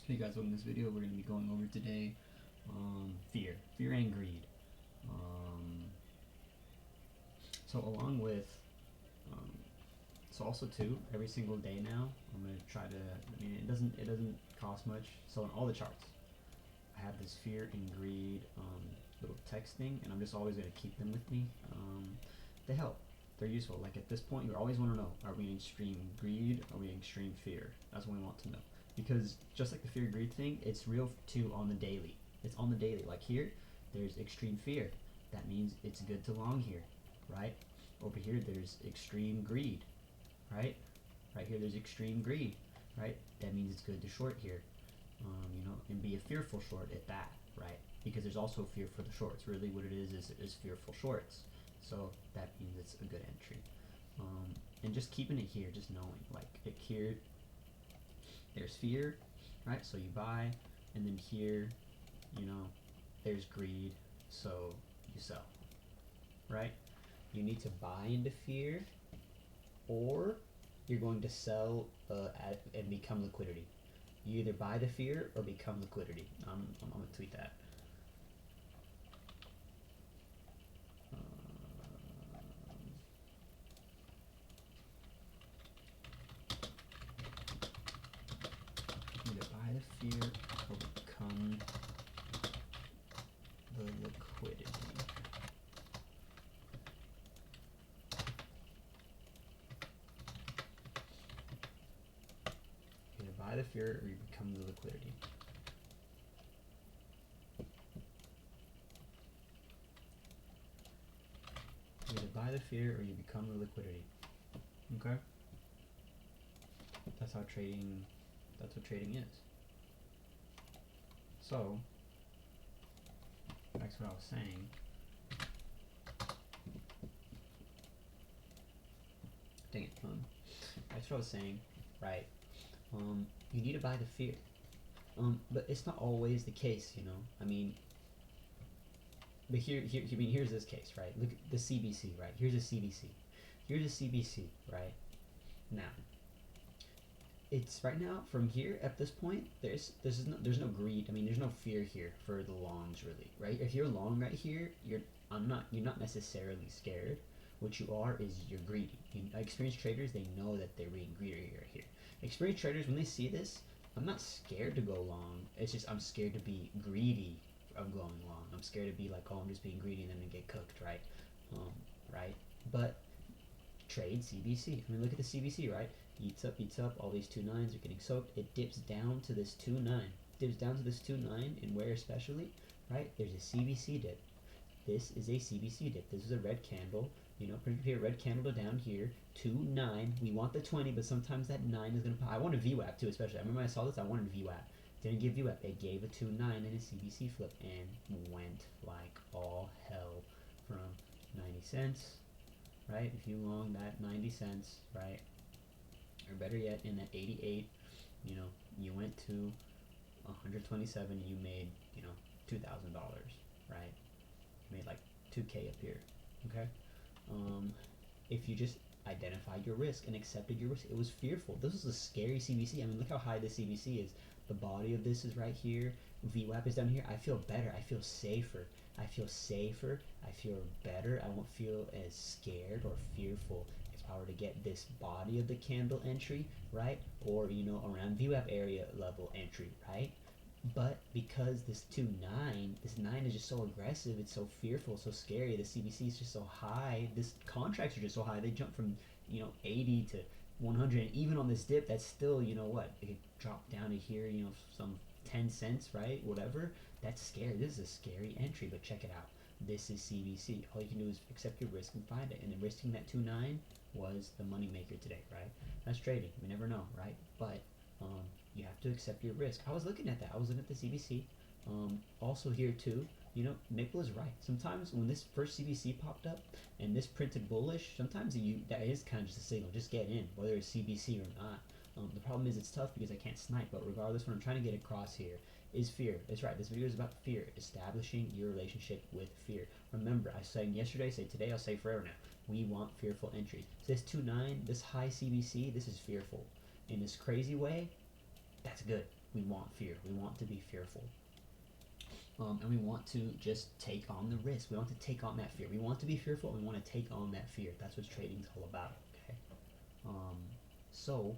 Hey guys, welcome to this video. We're going to be going over today fear and greed. So along with, so also too, every single day now, I'm going to try to, it doesn't cost much. So in all the charts, I have this fear and greed little texting, and I'm just always going to keep them with me. They help. They're useful. Like at this point, you always want to know, are we in extreme greed? Are we in extreme fear? That's what we want to know. Because just like the fear greed thing, it's real too on the daily. It's on the daily. Like here, there's extreme fear. That means it's good to long here, right? Over here, there's extreme greed, right? Right here, there's extreme greed, right? That means it's good to short here, and be a fearful short at that, right? Because there's also fear for the shorts. Really, what it is fearful shorts. So that means it's a good entry. And just keeping it here, just knowing, like here, there's fear, right? So you buy, and then here, there's greed, so you sell, right? You need to buy into fear, or you're going to sell and become liquidity. You either buy the fear or become liquidity. I'm gonna tweet that. Either buy the fear or become the liquidity. Either buy the fear or you become the liquidity. Either buy the fear or you become the liquidity. Okay? That's what trading is. So, back to what I was saying. Dang it, that's what I was saying, right? You need to buy the fear. But it's not always the case, but here's this case, right? Look at the CBC, right? Here's a CBC. Here's a CBC, right? Now, it's right now from here at this point. There's no greed. There's no fear here for the longs, really, right? If you're long right here, you're not necessarily scared. What you are is you're greedy. Experienced traders, they know that they're being greedy right here. Experienced traders, when they see this, I'm not scared to go long. It's just I'm scared to be greedy of going long. I'm scared to be like, oh, I'm just being greedy and then get cooked, right? Right? But trade CBC. Look at the CBC, right? Eats up, all these 2-9s are getting soaked. It dips down to this 2-9. Dips down to this 2-9, and where especially, right? There's a CBC dip. This is a CBC dip. This is a red candle. Pretty here, red candle down here, 2-9. We want the 20, but sometimes that 9 is gonna pop. I wanted VWAP too, especially. I remember when I saw this, I wanted VWAP. Didn't give VWAP. It gave a 2-9 in a CBC flip and went like all hell from 90 cents, right? If you long that 90 cents, right? Or better yet, in that 88, you went to 127, you made, $2,000, right? You made like 2K up here, okay? If you just identified your risk and accepted your risk, it was fearful. This is a scary CBC. Look how high this CBC is. The body of this is right here. VWAP is down here. I feel better. I feel safer. I feel better. I won't feel as scared or fearful if I were to get this body of the candle entry, right? Or, around VWAP area level entry, right? But because this 9 is just so aggressive, it's so fearful, so scary, the CBC is just so high, this contracts are just so high, they jump from, 80 to 100, and even on this dip, that's still, it could drop down to here, some 10 cents, right, whatever. That's scary. This is a scary entry, but check it out. This is CBC. All you can do is accept your risk and find it, and then risking that 2-9 was the money maker today, right? That's trading. We never know, right? But you have to accept your risk. I was looking at that. I was looking at the CBC. Also here too, Nickel is right. Sometimes when this first CBC popped up and this printed bullish, sometimes that is kind of just a signal. Just get in, whether it's CBC or not. The problem is it's tough because I can't snipe, but regardless, what I'm trying to get across here is fear. That's right. This video is about fear, establishing your relationship with fear. Remember, I said yesterday, say today, I'll say forever now. We want fearful entries. So this 2-9, this high CBC, this is fearful. In this crazy way, that's good. We want fear. We want to be fearful. And we want to just take on the risk. We want to take on that fear. We want to be fearful. And we want to take on that fear. That's what trading's all about. Okay. So,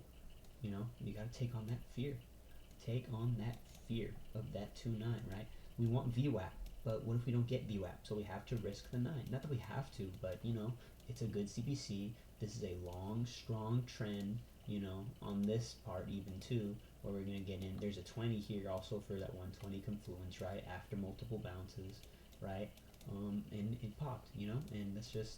you know, you got to take on that fear. Take on that fear of that 2-9, right? We want VWAP, but what if we don't get VWAP? So we have to risk the 9. Not that we have to, but you know, it's a good CBC. This is a long, strong trend, you know, on this part even too, where we're gonna get in. There's a 20 here also for that 120 confluence, right? After multiple bounces, right? And it popped, you know, and that's just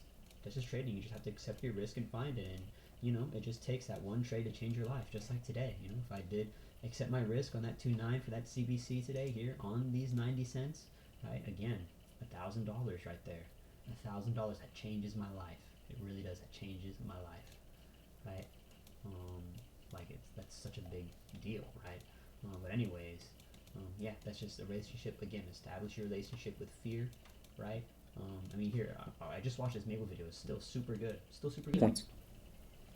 trading. You just have to accept your risk and find it, and you know, it just takes that one trade to change your life, just like today. You know, if I did accept my risk on that 2-9 for that CBC today here on these 90 cents, right? Again, $1,000 right there. $1,000 that changes my life. It really does. That changes my life, right? Like that's such a big deal, right? But anyways, yeah, that's just a relationship. Again, establish your relationship with fear, right? I mean, here I just watched this Mabel video. It's still super good. Still super good. Points.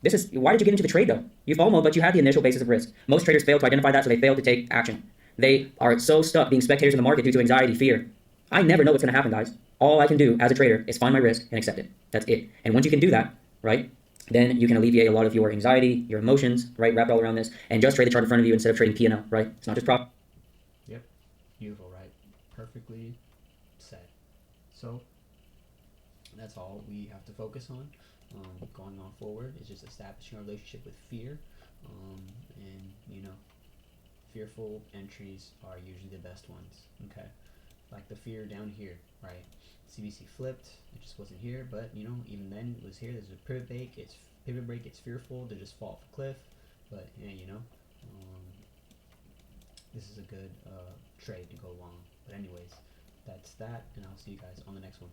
This is why did you get into the trade though? You FOMO, but you had the initial basis of risk. Most traders fail to identify that, so they fail to take action. They are so stuck being spectators in the market due to anxiety, fear. I never know what's going to happen, guys. All I can do as a trader is find my risk and accept it. That's it. And once you can do that, right, then you can alleviate a lot of your anxiety, your emotions, right, wrapped all around this, and just trade the chart in front of you instead of trading P&L, right? It's not just profit. Yep, beautiful, right? Perfectly said. So that's all we have to focus on going on forward, is just establishing a relationship with fear, and you know, fearful entries are usually the best ones. Okay, like the fear down here, right? CBC flipped, it just wasn't here, but you know, even then it was here. There's a pivot break, it's fearful to just fall off a cliff, but yeah, you know, this is a good trade to go long. But anyways, that's that, and I'll see you guys on the next one.